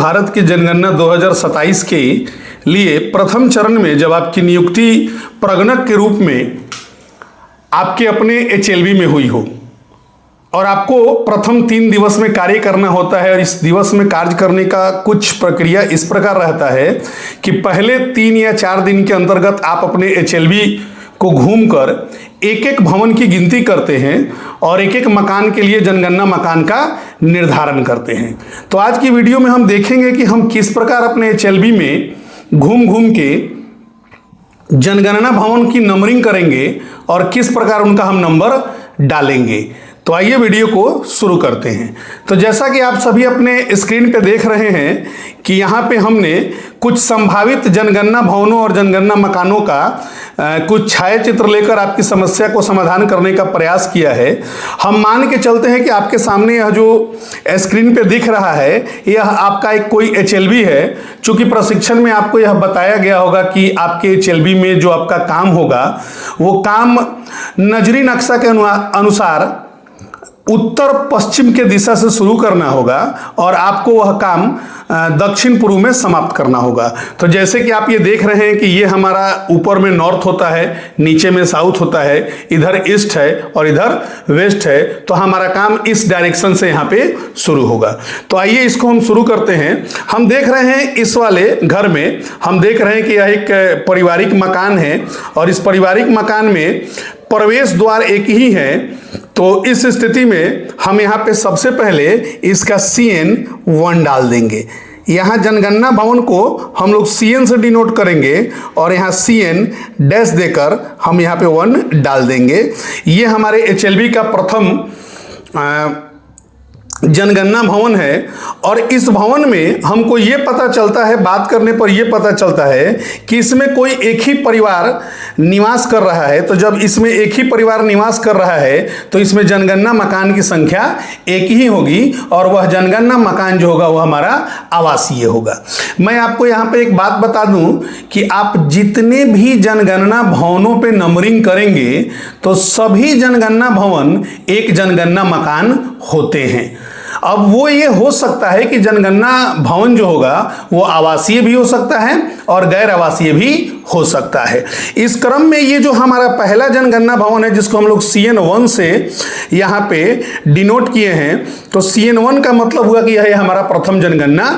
भारत की जनगणना 2027 के लिए प्रथम चरण में जब आपकी नियुक्ति प्रगणक के रूप में आपके अपने एचएलबी में हुई हो और आपको प्रथम 3 दिवस में कार्य करना होता है, और इस दिवस में कार्य करने का कुछ प्रक्रिया इस प्रकार रहता है कि पहले 3 या 4 दिन के अंतर्गत आप अपने एचएलबी को घूमकर एक एक भवन की गिनती करते हैं और एक एक मकान के लिए जनगणना मकान का निर्धारण करते हैं। तो आज की वीडियो में हम देखेंगे कि हम किस प्रकार अपने एचएलबी में घूम घूम के जनगणना भवन की नंबरिंग करेंगे और किस प्रकार उनका हम नंबर डालेंगे। तो आइए वीडियो को शुरू करते हैं। तो जैसा कि आप सभी अपने स्क्रीन पे देख रहे हैं कि यहाँ पे हमने कुछ संभावित जनगणना भवनों और जनगणना मकानों का कुछ छायाचित्र लेकर आपकी समस्या को समाधान करने का प्रयास किया है। हम मान के चलते हैं कि आपके सामने यह जो स्क्रीन पे दिख रहा है यह आपका एक कोई एचएलबी है। चूंकि प्रशिक्षण में आपको यह बताया गया होगा कि आपके एचएलबी में जो आपका काम होगा वो काम नजरी नक्शा के अनुसार उत्तर पश्चिम के दिशा से शुरू करना होगा और आपको वह काम दक्षिण पूर्व में समाप्त करना होगा। तो जैसे कि आप ये देख रहे हैं कि ये हमारा ऊपर में नॉर्थ होता है, नीचे में साउथ होता है, इधर ईस्ट है और इधर वेस्ट है। तो हमारा काम इस डायरेक्शन से यहाँ पे शुरू होगा। तो आइए इसको हम शुरू करते हैं। हम देख रहे हैं इस वाले घर में हम देख रहे हैं कि यह एक पारिवारिक मकान है और इस पारिवारिक मकान में प्रवेश द्वार एक ही है। तो इस स्थिति में हम यहाँ पे सबसे पहले इसका CN 1 डाल देंगे। यहाँ जनगणना भवन को हम लोग CN से डिनोट करेंगे और यहाँ CN डैश देकर हम यहाँ पे 1 डाल देंगे। ये हमारे HLB का प्रथम जनगणना भवन है और इस भवन में हमको ये पता चलता है, बात करने पर यह पता चलता है कि इसमें कोई एक ही परिवार निवास कर रहा है। तो जब इसमें एक ही परिवार निवास कर रहा है तो इसमें जनगणना मकान की संख्या एक ही होगी और वह जनगणना मकान जो होगा वह हमारा आवासीय होगा। मैं आपको यहाँ पे एक बात बता दूं कि आप जितने भी जनगणना भवनों पे नंबरिंग करेंगे तो सभी जनगणना भवन एक जनगणना मकान होते हैं। अब वो ये हो सकता है कि जनगणना भवन जो होगा वो आवासीय भी हो सकता है और गैर आवासीय भी हो सकता है। इस क्रम में ये जो हमारा पहला जनगणना भवन है जिसको हम लोग CN 1 से यहाँ पे डिनोट किए हैं, तो CN 1 का मतलब हुआ कि यह हमारा प्रथम जनगणना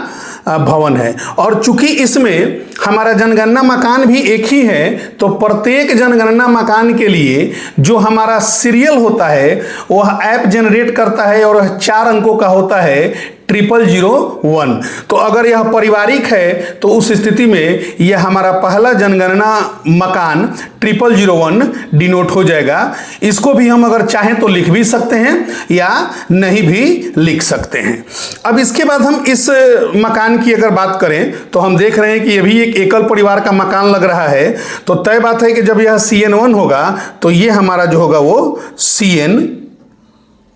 भवन है। और चूंकि इसमें हमारा जनगणना मकान भी एक ही है तो प्रत्येक जनगणना मकान के लिए जो हमारा सीरियल होता है वह ऐप जनरेट करता है और 4 अंकों का होता है 0001। तो अगर यह पारिवारिक है तो उस स्थिति में यह हमारा पहला जनगणना मकान 0001 डिनोट हो जाएगा। इसको भी हम अगर चाहें तो लिख भी सकते हैं या नहीं भी लिख सकते हैं। अब इसके बाद हम इस मकान की अगर बात करें तो हम देख रहे हैं कि यह भी एक एकल परिवार का मकान लग रहा है। तो तय बात है कि जब यह CN 1 होगा तो ये हमारा जो होगा वो CN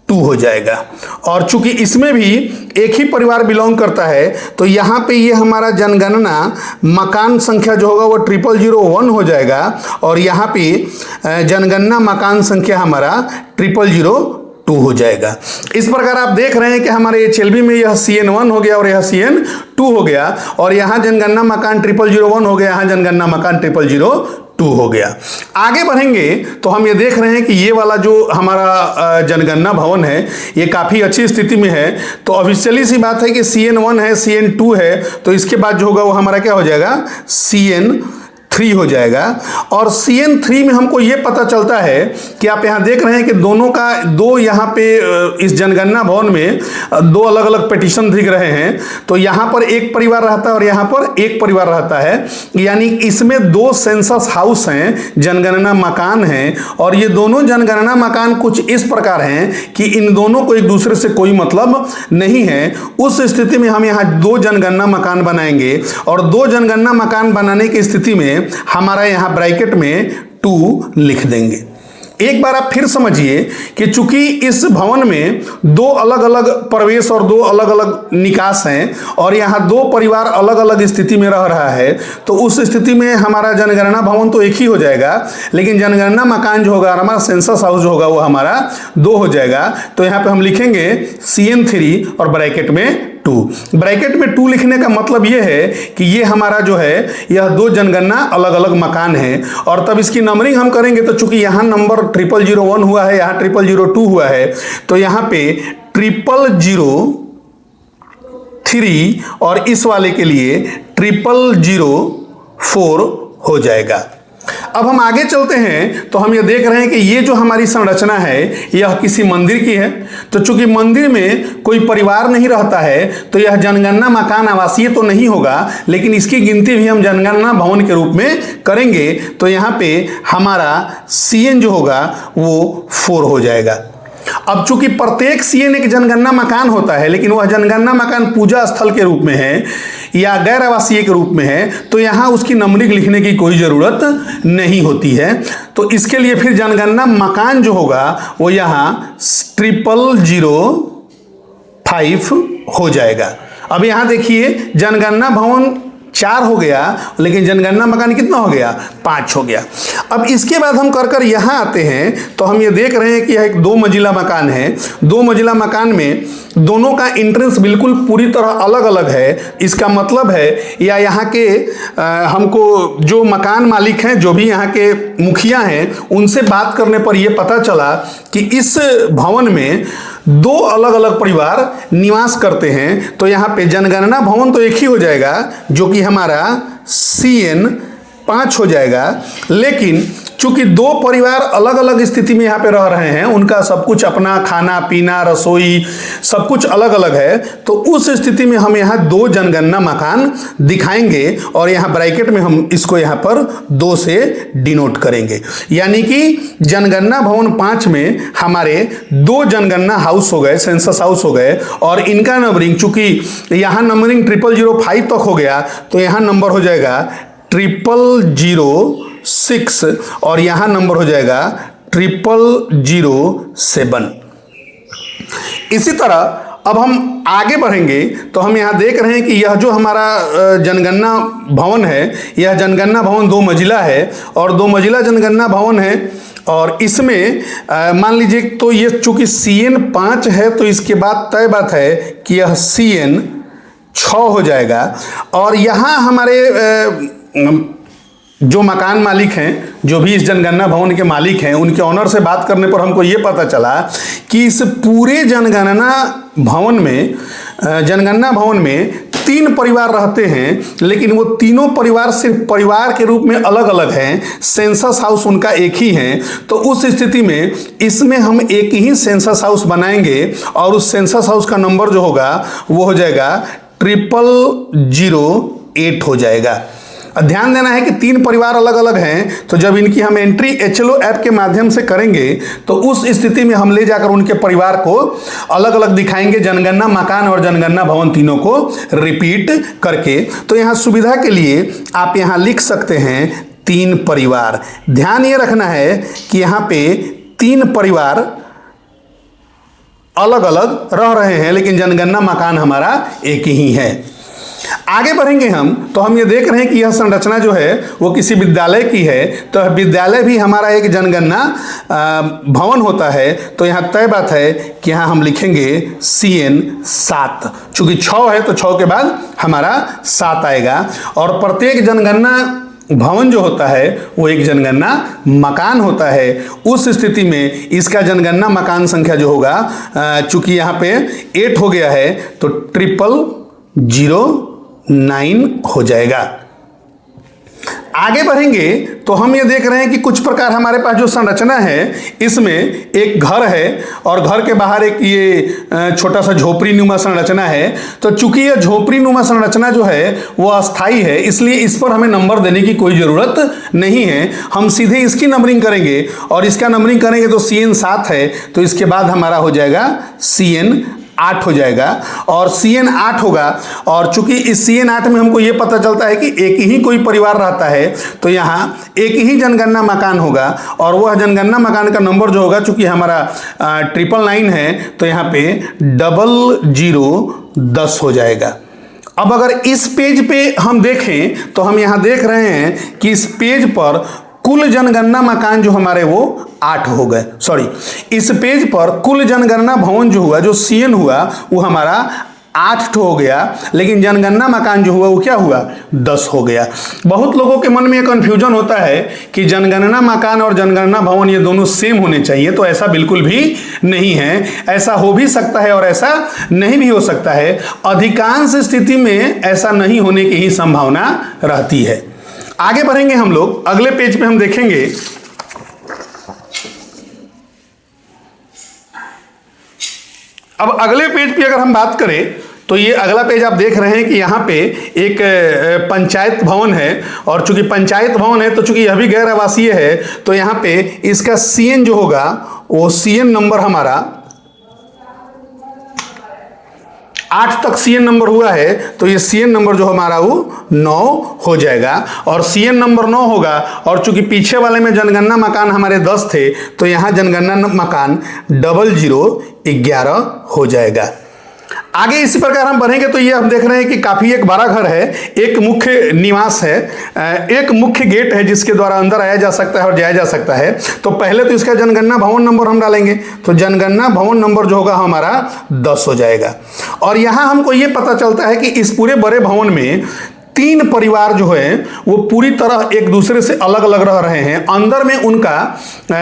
2 हो जाएगा। और चूंकि इसमें भी एक ही परिवार बिलोंग करता है तो यहाँ पे ये हमारा जनगणना मकान संख्या जो होगा वो 0001 हो जाएगा और यहाँ पे जनगणना मकान संख्या हमारा 0002 हो जाएगा। इस प्रकार आप देख रहे हैं कि हमारे HLB में यह CN 1 हो गया और यह CN 2 हो गया और यहाँ जनगणना मकान 0001 हो गया, यहाँ जनगणना मकान 0002 हो गया। आगे बढ़ेंगे तो हम ये देख रहे हैं कि ये वाला जो हमारा जनगणना भवन है ये काफ़ी अच्छी स्थिति में है। तो ऑफिशियली सी बात है कि CN 1 है, CN 2 है, तो इसके बाद जो होगा वो हमारा क्या हो जाएगा CN 3 हो जाएगा। और CN 3 में हमको ये पता चलता है कि आप यहाँ देख रहे हैं कि दोनों का दो यहाँ पे इस जनगणना भवन में 2 अलग अलग पिटीशन दिख रहे हैं। तो यहाँ पर एक परिवार रहता है और यहाँ पर एक परिवार रहता है, यानी इसमें 2 सेंसस हाउस हैं, जनगणना मकान हैं और ये दोनों जनगणना मकान कुछ इस प्रकार हैं कि इन दोनों को एक दूसरे से कोई मतलब नहीं है। उस स्थिति में हम यहाँ 2 जनगणना मकान बनाएंगे और 2 जनगणना मकान बनाने की स्थिति में हमारा यहां ब्रैकेट में 2 लिख देंगे। एक बार आप फिर समझिए कि चूंकि इस भवन में 2 अलग अलग प्रवेश और 2 अलग अलग निकास हैं और यहाँ 2 परिवार अलग अलग स्थिति में रह रहा है, तो उस स्थिति में हमारा जनगणना भवन तो एक ही हो जाएगा, लेकिन जनगणना मकान जो होगा, हमारा सेंसस हाउस जो होगा वो हमारा 2 हो जाएगा। तो यहाँ पे हम लिखेंगे CN 3 और ब्रैकेट में 2। ब्रैकेट में 2 लिखने का मतलब ये है कि ये हमारा जो है यह 2 जनगणना अलग अलग मकान है, और तब इसकी नंबरिंग हम करेंगे तो चूंकि यहाँ नंबर 0001 हुआ है, यहाँ 0002 हुआ है, तो यहाँ पे 0003 और इस वाले के लिए 0004 हो जाएगा। अब हम आगे चलते हैं तो हम ये देख रहे हैं कि ये जो हमारी संरचना है यह किसी मंदिर की है। तो चूंकि मंदिर में कोई परिवार नहीं रहता है तो यह जनगणना मकान आवासीय तो नहीं होगा, लेकिन इसकी गिनती भी हम जनगणना भवन के रूप में करेंगे। तो यहाँ पे हमारा CN जो होगा वो 4 हो जाएगा। अब चूंकि प्रत्येक CN एक जनगणना मकान होता है, लेकिन वह जनगणना मकान पूजा स्थल के रूप में है या गैर आवासीय के रूप में है, तो यहाँ उसकी नंबरिंग लिखने की कोई ज़रूरत नहीं होती है। तो इसके लिए फिर जनगणना मकान जो होगा वो यहाँ 0005 हो जाएगा। अब यहाँ देखिए जनगणना भवन 4 हो गया, लेकिन जनगणना मकान कितना हो गया? 5 हो गया। अब इसके बाद हम कर यहाँ आते हैं तो हम ये देख रहे हैं कि यह एक 2 मंजिला मकान है। 2 मंजिला मकान में दोनों का एंट्रेंस बिल्कुल पूरी तरह अलग अलग है। इसका मतलब है या यहाँ के हमको जो मकान मालिक हैं, जो भी यहाँ के मुखिया हैं, उनसे बात करने पर यह पता चला कि इस भवन में 2 अलग अलग परिवार निवास करते हैं। तो यहाँ पे जनगणना भवन तो एक ही हो जाएगा जो कि हमारा CN 5 हो जाएगा, लेकिन चूंकि 2 परिवार अलग अलग स्थिति में यहाँ पे रह रहे हैं, उनका सब कुछ अपना खाना पीना रसोई सब कुछ अलग अलग है, तो उस स्थिति में हम यहाँ 2 जनगणना मकान दिखाएंगे और यहाँ ब्रैकेट में हम इसको यहाँ पर 2 से डिनोट करेंगे। यानी कि जनगणना भवन 5 में हमारे 2 जनगणना हाउस हो गए, सेंसस हाउस हो गए, और इनका नंबरिंग चूंकि यहाँ नंबरिंग 0005 तक हो गया तो यहाँ नंबर हो जाएगा 0006 और यहाँ नंबर हो जाएगा 0007। इसी तरह अब हम आगे बढ़ेंगे तो हम यहाँ देख रहे हैं कि यह जो हमारा जनगणना भवन है, यह जनगणना भवन 2 मंजिला है और 2 मंजिला जनगणना भवन है। और इसमें मान लीजिए तो ये चूंकि CN 5 है तो इसके बाद तय बात है कि यह CN 6 हो जाएगा। और यहाँ हमारे जो मकान मालिक हैं, जो भी इस जनगणना भवन के मालिक हैं, उनके ऑनर से बात करने पर हमको ये पता चला कि इस पूरे जनगणना भवन में 3 परिवार रहते हैं, लेकिन वो तीनों परिवार सिर्फ परिवार के रूप में अलग अलग हैं, सेंसस हाउस उनका एक ही है। तो उस स्थिति में इसमें हम एक ही सेंसस हाउस बनाएंगे और उस सेंसस हाउस का नंबर जो होगा वो हो जाएगा 0008 हो जाएगा। ध्यान देना है कि 3 परिवार अलग अलग हैं, तो जब इनकी हम एंट्री HLO ऐप के माध्यम से करेंगे तो उस स्थिति में हम ले जाकर उनके परिवार को अलग अलग दिखाएंगे, जनगणना मकान और जनगणना भवन तीनों को रिपीट करके। तो यहाँ सुविधा के लिए आप यहाँ लिख सकते हैं 3 परिवार। ध्यान ये रखना है कि यहाँ पे 3 परिवार अलग अलग रह रहे हैं, लेकिन जनगणना मकान हमारा एक ही है। आगे बढ़ेंगे हम तो हम ये देख रहे हैं कि यह संरचना जो है वो किसी विद्यालय की है। तो विद्यालय भी हमारा एक जनगणना भवन होता है। तो यहाँ तय बात है कि यहाँ हम लिखेंगे CN 7। चूंकि 6 है तो 6 के बाद हमारा 7 आएगा। और प्रत्येक जनगणना भवन जो होता है वो एक जनगणना मकान होता है। उस स्थिति में इसका जनगणना मकान संख्या जो होगा, चूंकि यहाँ पे 8 हो गया है तो 0009 हो जाएगा। आगे बढ़ेंगे तो हम ये देख रहे हैं कि कुछ प्रकार हमारे पास जो संरचना है, इसमें एक घर है और घर के बाहर एक ये छोटा सा झोपड़ी नुमा संरचना है। तो चूंकि यह झोपड़ी नुमा संरचना जो है वो अस्थाई है, इसलिए इस पर हमें नंबर देने की कोई ज़रूरत नहीं है। हम सीधे इसकी नंबरिंग करेंगे और इसका नंबरिंग करेंगे तो CN 7 है, तो इसके बाद हमारा हो जाएगा CN 8 हो जाएगा। और CN 8 होगा और चूंकि इस CN 8 में हमको ये पता चलता है कि एक ही कोई परिवार रहता है, तो यहाँ एक ही जनगणना मकान होगा और वह जनगणना मकान का नंबर जो होगा, चूंकि हमारा 999 है तो यहाँ पे 0010 हो जाएगा। अब अगर इस पेज पे हम देखें तो हम यहाँ देख रहे हैं कि इस पेज पर कुल जनगणना मकान जो हमारे वो 8 हो गए। सॉरी, इस पेज पर कुल जनगणना भवन जो हुआ, जो CN हुआ, वो हमारा 8 हो गया, लेकिन जनगणना मकान जो हुआ वो क्या हुआ 10 हो गया। बहुत लोगों के मन में ये कन्फ्यूजन होता है कि जनगणना मकान और जनगणना भवन ये दोनों सेम होने चाहिए, तो ऐसा बिल्कुल भी नहीं है। ऐसा हो भी सकता है और ऐसा नहीं भी हो सकता है। अधिकांश स्थिति में ऐसा नहीं होने की ही संभावना रहती है। आगे बढ़ेंगे हम लोग, अगले पेज पे हम देखेंगे अब अगले पेज पे अगर हम बात करें तो ये अगला पेज आप देख रहे हैं कि यहाँ पे एक पंचायत भवन है, और चूंकि पंचायत भवन है तो चूंकि यह भी गैर आवासीय है तो यहाँ पे इसका सीएन जो होगा वो सीएन नंबर हमारा 8 तक सीएन नंबर हुआ है, तो ये सीएन नंबर जो हमारा वो 9 हो जाएगा। और सीएन नंबर 9 होगा, और चूंकि पीछे वाले में जनगणना मकान हमारे 10 थे तो यहाँ जनगणना मकान 0011 हो जाएगा। आगे इसी प्रकार हम बढ़ेंगे तो ये हम देख रहे हैं कि काफी एक बड़ा घर है, एक मुख्य निवास है, एक मुख्य गेट है जिसके द्वारा अंदर आया जा सकता है और जाया जा सकता है। तो पहले तो इसका जनगणना भवन नंबर हम डालेंगे, तो जनगणना भवन नंबर जो होगा हमारा 10 हो जाएगा। और यहाँ हमको ये पता चलता है कि इस पूरे बड़े भवन में 3 परिवार जो है वो पूरी तरह एक दूसरे से अलग अलग रह रहे हैं। अंदर में उनका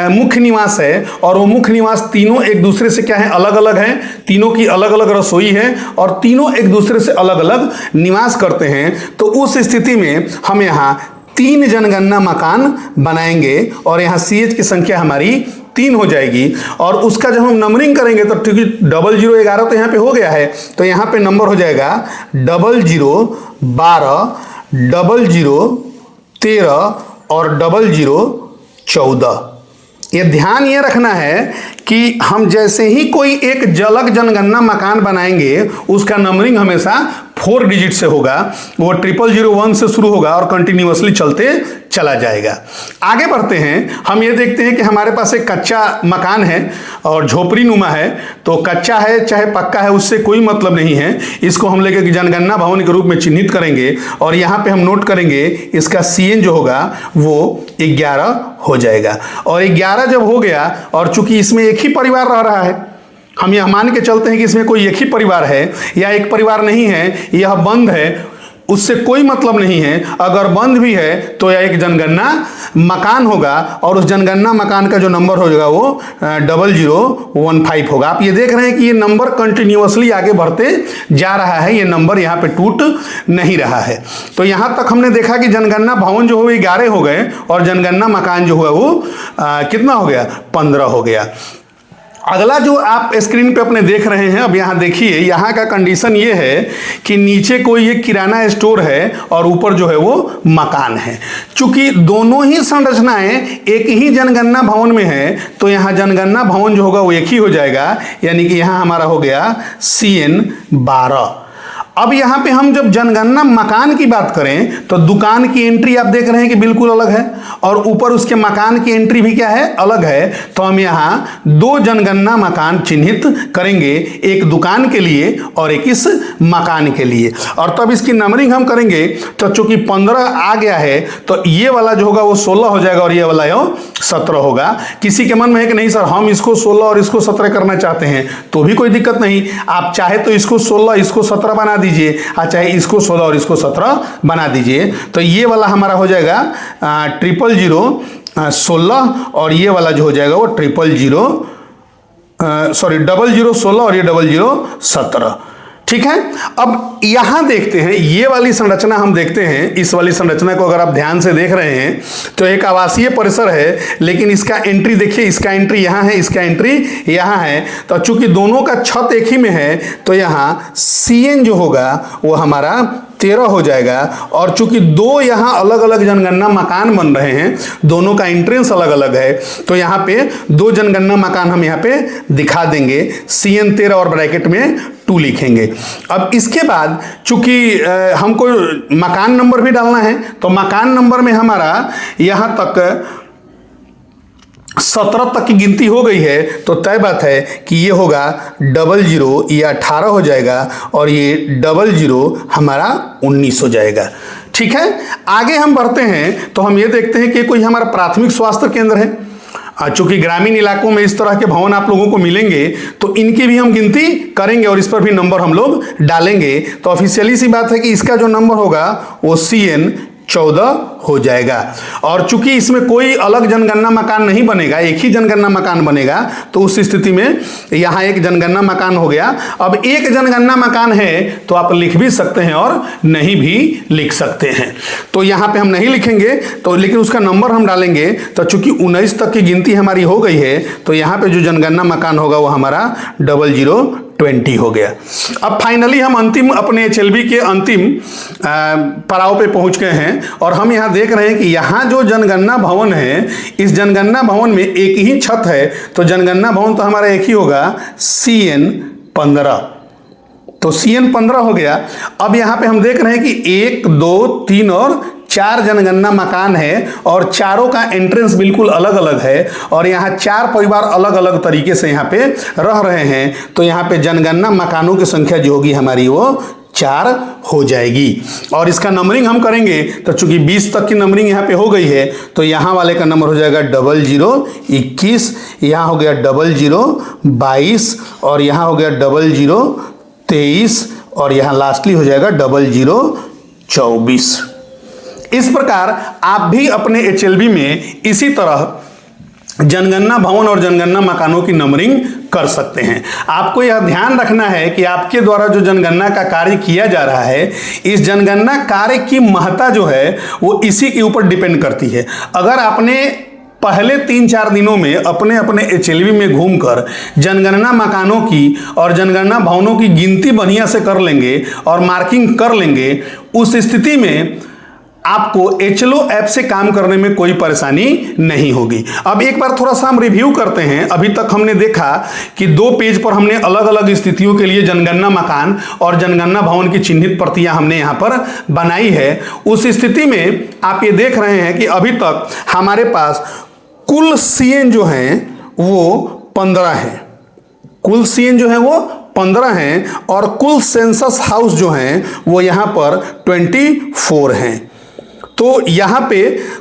मुख्य निवास है, और वो मुख्य निवास तीनों एक दूसरे से क्या है अलग अलग हैं, तीनों की अलग अलग रसोई है और तीनों एक दूसरे से अलग अलग निवास करते हैं। तो उस स्थिति में हम यहाँ 3 जनगणना मकान बनाएंगे, और यहाँ CH की संख्या हमारी 3 हो जाएगी। और उसका जब हम नंबरिंग करेंगे तो क्योंकि 0011 तो यहाँ पे हो गया है, तो यहाँ पे नंबर हो जाएगा 0012, 0013 और 0014। ये ध्यान ये रखना है कि हम जैसे ही कोई एक जलग जनगणना मकान बनाएंगे उसका नंबरिंग हमेशा 4 डिजिट से होगा, वो 0001 से शुरू होगा और कंटिन्यूअसली चलते चला जाएगा। आगे बढ़ते हैं, हम ये देखते हैं कि हमारे पास एक कच्चा मकान है और झोपड़ी नुमा है। तो कच्चा है चाहे पक्का है उससे कोई मतलब नहीं है, इसको हम लेकर जनगणना भवन के रूप में चिन्हित करेंगे, और यहाँ पे हम नोट करेंगे इसका सीएन जो होगा वो 11 हो जाएगा। और 11 जब हो गया, और चूंकि इसमें एक ही परिवार रह रहा है, हम यह मान के चलते हैं कि इसमें कोई एक ही परिवार है या एक परिवार नहीं है, यह बंद है, उससे कोई मतलब नहीं है। अगर बंद भी है तो यह एक जनगणना मकान होगा, और उस जनगणना मकान का जो नंबर होगा वो 0015 होगा। आप ये देख रहे हैं कि ये नंबर कंटिन्यूअसली आगे बढ़ते जा रहा है, ये नंबर यहाँ पे टूट नहीं रहा है। तो यहाँ तक हमने देखा कि जनगणना भवन जो हुए 11 हो गए, और जनगणना मकान जो हुआ वो कितना हो गया 15 हो गया। अगला जो आप स्क्रीन पे अपने देख रहे हैं, अब यहाँ देखिए, यहाँ का कंडीशन ये है कि नीचे कोई एक किराना स्टोर है और ऊपर जो है वो मकान है। चूंकि दोनों ही संरचनाएं एक ही जनगणना भवन में है, तो यहाँ जनगणना भवन जो होगा वो एक ही हो जाएगा, यानी कि यहाँ हमारा हो गया CN 12। अब यहाँ पे हम जब जनगणना मकान की बात करें तो दुकान की एंट्री आप देख रहे हैं कि बिल्कुल अलग है, और ऊपर उसके मकान की एंट्री भी क्या है अलग है। तो हम यहाँ 2 जनगणना मकान चिन्हित करेंगे, एक दुकान के लिए और एक इस मकान के लिए। और तब इसकी नंबरिंग हम करेंगे तो चूंकि 15 आ गया है तो ये वाला जो होगा वो 16 हो जाएगा और ये वाला 17 होगा। किसी के मन में है कि नहीं सर हम इसको 16 और इसको 17 करना चाहते हैं, तो भी कोई दिक्कत नहीं, आप चाहे तो इसको 16 इसको 17 बना दीजिए, चाहे इसको 16 और इसको 17 बना दीजिए। तो ये वाला हमारा हो जाएगा 0016, और ये वाला जो हो जाएगा वो 0016 और ये 0017। ठीक है। अब यहां देखते हैं, ये वाली संरचना हम देखते हैं। इस वाली संरचना को अगर आप ध्यान से देख रहे हैं तो एक आवासीय परिसर है, लेकिन इसका एंट्री देखिए, इसका एंट्री यहां है, इसका एंट्री यहां है। तो चूंकि दोनों का छत एक ही में है तो यहां CN जो होगा वो हमारा 13 हो जाएगा। और चूंकि 2 यहाँ अलग अलग जनगणना मकान बन रहे हैं, दोनों का एंट्रेंस अलग अलग है, तो यहाँ पे 2 जनगणना मकान हम यहाँ पे दिखा देंगे, CN 13 और ब्रैकेट में 2 लिखेंगे। अब इसके बाद चूंकि हमको मकान नंबर भी डालना है, तो मकान नंबर में हमारा यहाँ तक 17 तक की गिनती हो गई है, तो तय बात है कि ये होगा 00, ये 18 हो जाएगा, और ये 00 हमारा 19 हो जाएगा। ठीक है। आगे हम बढ़ते हैं तो हम ये देखते हैं कि कोई हमारा प्राथमिक स्वास्थ्य केंद्र है, चूंकि ग्रामीण इलाकों में इस तरह के भवन आप लोगों को मिलेंगे तो इनकी भी हम गिनती करेंगे और इस पर भी नंबर हम लोग डालेंगे। तो ऑफिशियली सी बात है कि इसका जो नंबर होगा वो CN 14 हो जाएगा। और चूंकि इसमें कोई अलग जनगणना मकान नहीं बनेगा, एक ही जनगणना मकान बनेगा, तो उस स्थिति में यहाँ एक जनगणना मकान हो गया। अब एक जनगणना मकान है तो आप लिख भी सकते हैं और नहीं भी लिख सकते हैं। तो यहाँ पे हम नहीं लिखेंगे तो, लेकिन उसका नंबर हम डालेंगे। तो चूंकि 19 तक की गिनती हमारी हो गई है तो यहाँ पे जो जनगणना मकान होगा वो हमारा 0020 हो गया। अब फाइनली हम अंतिम अपने HLB के अंतिम पड़ाव पे पहुंच गए हैं और हम यहाँ देख रहे हैं कि यहाँ जो जनगणना भवन है, इस जनगणना भवन में एक ही छत है। तो जनगणना भवन तो हमारा एक ही होगा, CN 15। तो CN 15 हो गया। अब यहाँ पे हम देख रहे हैं कि 1, 2, 3 और 4 जनगणना मकान है और चारों का एंट्रेंस बिल्कुल अलग अलग है और यहाँ 4 परिवार अलग अलग तरीके से यहाँ पे रह रहे हैं। तो यहाँ पे जनगणना मकानों की संख्या जो होगी हमारी वो 4 हो जाएगी। और इसका नंबरिंग हम करेंगे तो चूंकि 20 तक की नंबरिंग यहाँ पे हो गई है तो यहाँ वाले का नंबर हो जाएगा 0021, यहाँ हो गया 0022 और यहाँ हो गया 0023 और यहाँ लास्टली हो जाएगा 0024। इस प्रकार आप भी अपने HLB में इसी तरह जनगणना भवन और जनगणना मकानों की नंबरिंग कर सकते हैं। आपको यह ध्यान रखना है कि आपके द्वारा जो जनगणना का कार्य किया जा रहा है, इस जनगणना कार्य की महत्ता जो है वो इसी के ऊपर डिपेंड करती है। अगर आपने पहले 3-4 दिनों में अपने अपने HLB में घूमकर जनगणना मकानों की और जनगणना भवनों की गिनती बढ़िया से कर लेंगे और मार्किंग कर लेंगे, उस स्थिति में आपको HLO ऐप से काम करने में कोई परेशानी नहीं होगी। अब एक बार थोड़ा सा हम रिव्यू करते हैं। अभी तक हमने देखा कि 2 पेज पर हमने अलग अलग स्थितियों के लिए जनगणना मकान और जनगणना भवन की चिन्हित प्रतियां हमने यहाँ पर बनाई है। उस स्थिति में आप ये देख रहे हैं कि अभी तक हमारे पास कुल CN जो है वो 15 है। कुल CN जो है वो 15 हैं और कुल सेंसस हाउस जो हैं वो यहाँ पर 24 हैं। तो यहाँ पे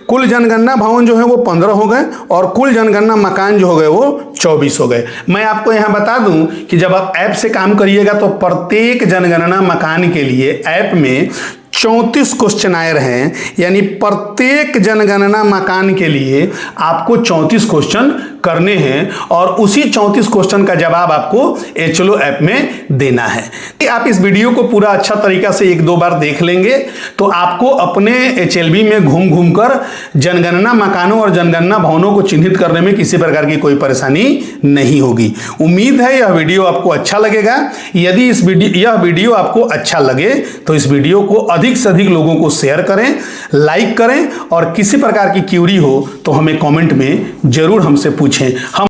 कुल जनगणना भवन जो है वो 15 हो गए और कुल जनगणना मकान जो हो गए वो 24 हो गए। मैं आपको यहाँ बता दूं कि जब आप ऐप से काम करिएगा तो प्रत्येक जनगणना मकान के लिए ऐप में 34 क्वेश्चनायर हैं, यानी प्रत्येक जनगणना मकान के लिए आपको 34 क्वेश्चन करने हैं और उसी 34 क्वेश्चन का जवाब आपको HLO ऐप में देना है। आप इस वीडियो को पूरा अच्छा तरीका से 1-2 बार देख लेंगे तो आपको अपने HLB में घूम घूम कर जनगणना मकानों और जनगणना भवनों को चिन्हित करने में किसी प्रकार की कोई परेशानी नहीं होगी। उम्मीद है यह वीडियो आपको अच्छा लगेगा। यदि यह वीडियो आपको अच्छा लगे तो इस वीडियो को अधिक से अधिक लोगों को शेयर करें, लाइक करें और किसी प्रकार की क्यूरी हो तो हमें कमेंट में जरूर हमसे पूछें। हम